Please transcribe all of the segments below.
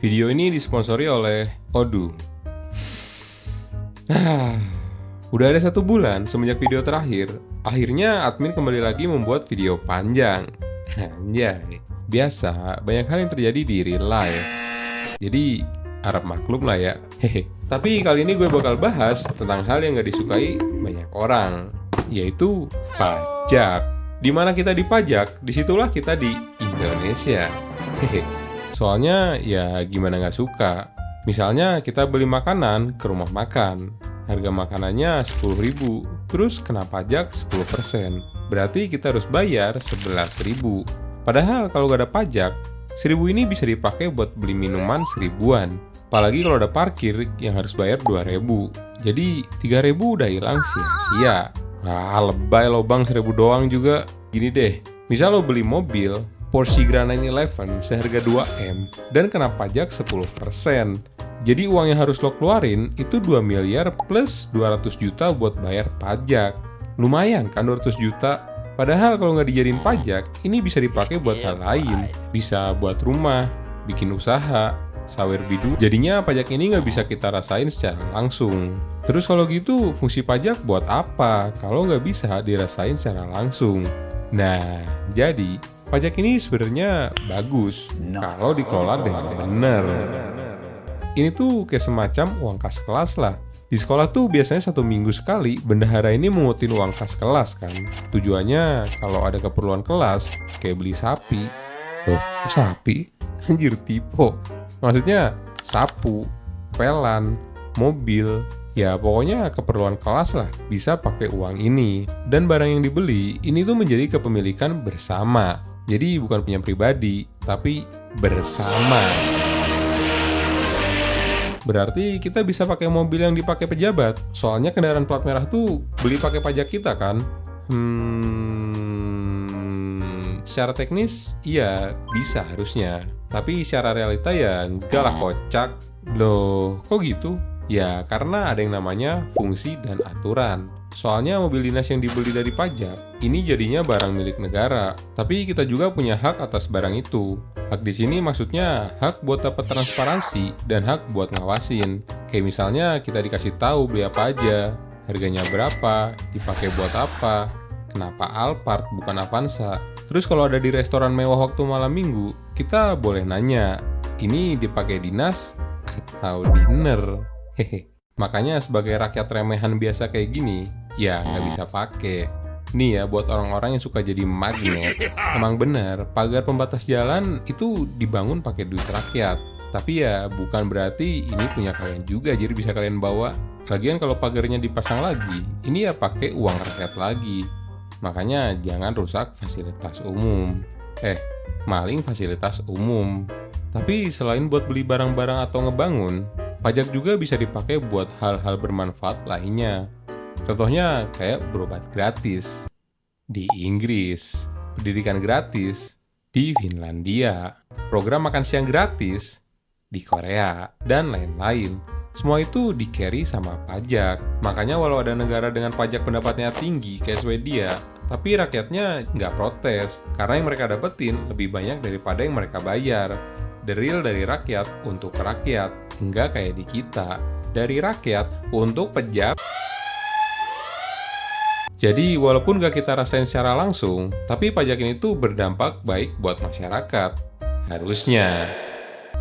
Video ini disponsori oleh Odoo. Udah ada 1 bulan semenjak video terakhir. Akhirnya admin kembali lagi membuat video panjang. Anjay, biasa banyak hal yang terjadi di real life. Jadi harap maklum lah ya. Hehe. Tapi kali ini gue bakal bahas tentang hal yang gak disukai banyak orang, yaitu pajak. Dimana kita dipajak, disitulah kita di Indonesia. Hehe. Soalnya ya gimana gak suka. Misalnya kita beli makanan ke rumah makan, harga makanannya 10.000, terus kena pajak 10%. Berarti kita harus bayar 11.000. Padahal kalau gak ada pajak, 1.000 ini bisa dipakai buat beli minuman 1.000-an. Apalagi kalau ada parkir yang harus bayar 2.000. Jadi 3.000 udah hilang sia-sia. Lebay lo bang, 1.000 doang juga. Gini deh, misal lo beli mobil Porsche Grand 911 seharga 2M dan kena pajak 10%. Jadi uang yang harus lo keluarin itu 2 miliar plus 200 juta buat bayar pajak. Lumayan kan 200 juta? Padahal kalau nggak dijadiin pajak, ini bisa dipakai buat hal lain. Bisa buat rumah, bikin usaha, sawer bidu. Jadinya pajak ini nggak bisa kita rasain secara langsung. Terus kalau gitu fungsi pajak buat apa kalau nggak bisa dirasain secara langsung? Nah, jadi pajak ini sebenarnya bagus kalau dikelola dengan benar. Ini tuh kayak semacam uang kas kelas lah. Di sekolah tuh biasanya 1 minggu sekali bendahara ini mengutin uang kas kelas kan. Tujuannya kalau ada keperluan kelas kayak beli sapi. Loh, kok sapi? Anjir tipe. Maksudnya sapu, pelan, mobil. Ya pokoknya keperluan kelas lah bisa pakai uang ini. Dan barang yang dibeli ini tuh menjadi kepemilikan bersama. Jadi bukan punya pribadi, tapi bersama. Berarti kita bisa pakai mobil yang dipakai pejabat. Soalnya kendaraan plat merah tuh beli pakai pajak kita kan? Secara teknis iya bisa harusnya. Tapi secara realita ya enggak lah kocak. Loh, kok gitu? Ya karena ada yang namanya fungsi dan aturan. Soalnya mobil dinas yang dibeli dari pajak, ini jadinya barang milik negara. Tapi kita juga punya hak atas barang itu. Hak di sini maksudnya hak buat dapat transparansi dan hak buat ngawasin. Kayak misalnya kita dikasih tahu beli apa aja, harganya berapa, dipakai buat apa, kenapa Alphard bukan Avanza. Terus kalau ada di restoran mewah waktu malam minggu, kita boleh nanya, ini dipakai dinas atau dinner? Hehe. Makanya sebagai rakyat remehan biasa kayak gini, ya nggak bisa pakai. Nih ya buat orang-orang yang suka jadi magnet. Emang bener, pagar pembatas jalan itu dibangun pakai duit rakyat. Tapi ya bukan berarti ini punya kalian juga, jadi bisa kalian bawa. Lagian kalau pagarnya dipasang lagi, ini ya pakai uang rakyat lagi. Makanya jangan rusak fasilitas umum. Maling fasilitas umum. Tapi selain buat beli barang-barang atau ngebangun, pajak juga bisa dipakai buat hal-hal bermanfaat lainnya. Contohnya kayak berobat gratis di Inggris, pendidikan gratis di Finlandia, program makan siang gratis di Korea, dan lain-lain. Semua itu di-carry sama pajak. Makanya walau ada negara dengan pajak pendapatnya tinggi kayak Swedia, tapi rakyatnya nggak protes karena yang mereka dapetin lebih banyak daripada yang mereka bayar. The real dari rakyat untuk rakyat, nggak kayak di kita, dari rakyat untuk pejabat. Jadi walaupun nggak kita rasain secara langsung, tapi pajak ini tuh berdampak baik buat masyarakat. Harusnya.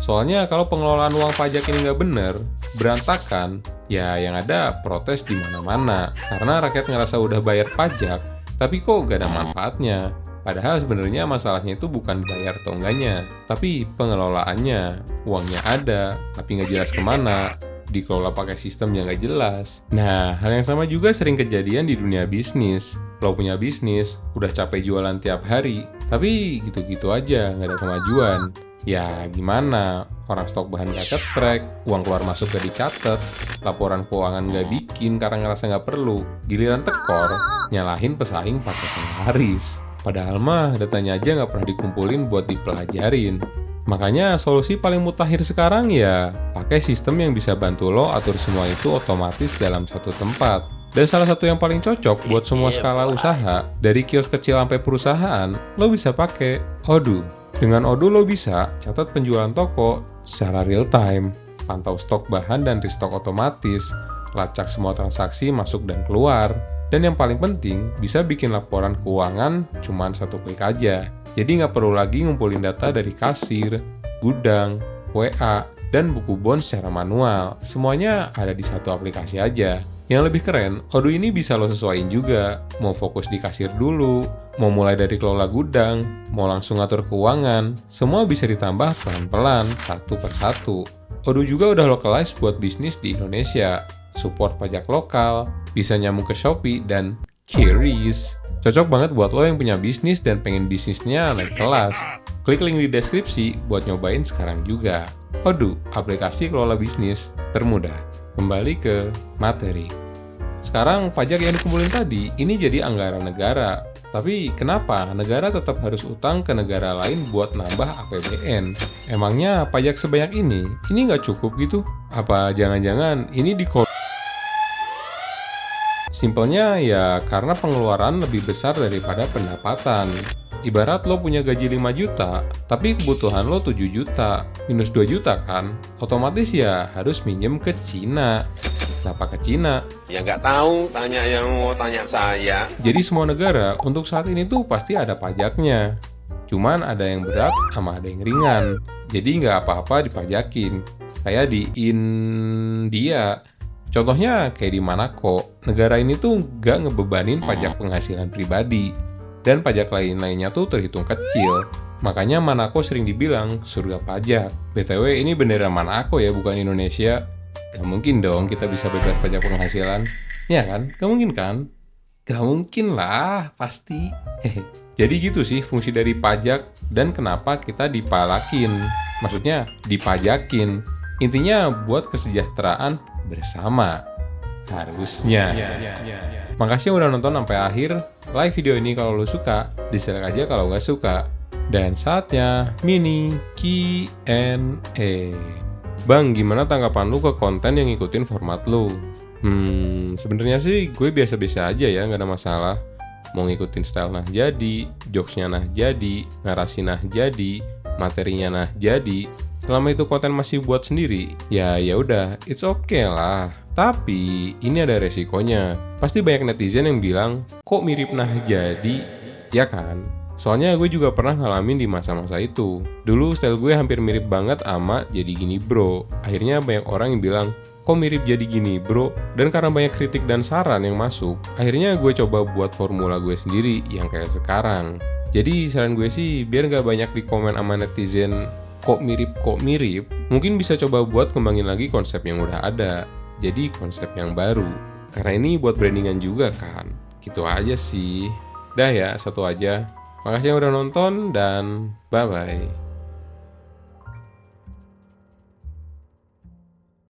Soalnya kalau pengelolaan uang pajak ini nggak bener, berantakan, ya yang ada protes di mana-mana. Karena rakyat ngerasa udah bayar pajak, tapi kok nggak ada manfaatnya. Padahal sebenarnya masalahnya itu bukan bayar atau enggaknya, tapi pengelolaannya. Uangnya ada, tapi nggak jelas kemana, dikelola pakai sistem yang nggak jelas. Nah, hal yang sama juga sering kejadian di dunia bisnis. Kalau punya bisnis, udah capek jualan tiap hari, tapi gitu-gitu aja, nggak ada kemajuan. Ya gimana, orang stok bahan nggak ketrack, uang keluar masuk nggak dicatat, laporan keuangan nggak bikin karena ngerasa nggak perlu, giliran tekor, nyalahin pesaing pakai penglaris. Padahal mah datanya aja nggak pernah dikumpulin buat dipelajarin. Makanya solusi paling mutakhir sekarang ya pakai sistem yang bisa bantu lo atur semua itu otomatis dalam satu tempat. Dan salah satu yang paling cocok buat semua skala usaha, dari kios kecil sampai perusahaan, lo bisa pakai Odoo. Dengan Odoo lo bisa catat penjualan toko, secara real time, pantau stok bahan dan restock otomatis, lacak semua transaksi masuk dan keluar, dan yang paling penting, bisa bikin laporan keuangan cuman satu klik aja. Jadi nggak perlu lagi ngumpulin data dari kasir, gudang, WA, dan buku bon secara manual. Semuanya ada di satu aplikasi aja. Yang lebih keren, Odoo ini bisa lo sesuaiin juga. Mau fokus di kasir dulu, mau mulai dari kelola gudang, mau langsung ngatur keuangan, semua bisa ditambah pelan-pelan, satu per satu. Odoo juga udah localize buat bisnis di Indonesia, support pajak lokal, bisa nyambung ke Shopee, dan QRIS. Cocok banget buat lo yang punya bisnis dan pengen bisnisnya naik kelas. Klik link di deskripsi buat nyobain sekarang juga. Odoo, aplikasi kelola bisnis termudah. Kembali ke materi. Sekarang pajak yang dikumpulin tadi, ini jadi anggaran negara. Tapi kenapa negara tetap harus utang ke negara lain buat nambah APBN? Emangnya pajak sebanyak ini nggak cukup gitu? Apa jangan-jangan ini Simpelnya ya karena pengeluaran lebih besar daripada pendapatan. Ibarat lo punya gaji 5 juta, tapi kebutuhan lo 7 juta, minus 2 juta kan? Otomatis ya harus minjem ke Cina. Kenapa ke Cina? Ya nggak tahu, tanya yang mau tanya saya. Jadi semua negara untuk saat ini tuh pasti ada pajaknya. Cuman ada yang berat sama ada yang ringan. Jadi nggak apa-apa dipajakin. Kayak di India. Contohnya kayak di Monaco, negara ini tuh nggak ngebebanin pajak penghasilan pribadi, dan pajak lain-lainnya tuh terhitung kecil. Makanya Monaco sering dibilang surga pajak. BTW ini beneran Monaco ya, bukan Indonesia. Gak mungkin dong kita bisa bebas pajak penghasilan. Ya kan? Gak mungkin kan? Gak mungkin lah, pasti. Jadi gitu sih fungsi dari pajak dan kenapa kita dipalakin. Maksudnya dipajakin. Intinya buat kesejahteraan bersama. Harusnya. Makasih udah nonton sampai akhir. Like video ini kalau lo suka, dislike aja kalau nggak suka. Dan saatnya mini Q&A. Bang, gimana tanggapan lu ke konten yang ngikutin format lu? Sebenarnya sih gue biasa-biasa aja ya, nggak ada masalah. Mau ngikutin style nah jadi, jokesnya nah jadi, narasi nah jadi, materinya nah jadi. Selama itu konten masih buat sendiri, ya udah, it's okay lah. Tapi ini ada resikonya. Pasti banyak netizen yang bilang, kok mirip nah jadi, ya kan? Soalnya gue juga pernah ngalamin di masa-masa itu. Dulu style gue hampir mirip banget sama jadi gini bro. Akhirnya banyak orang yang bilang, kok mirip jadi gini bro? Dan karena banyak kritik dan saran yang masuk, akhirnya gue coba buat formula gue sendiri yang kayak sekarang. Jadi saran gue sih, biar gak banyak di komen sama netizen, kok mirip, mungkin bisa coba buat kembangin lagi konsep yang udah ada. Jadi konsep yang baru. Karena ini buat brandingan juga kan. Gitu aja sih. Dah ya, satu aja. Makasih yang udah nonton dan bye-bye.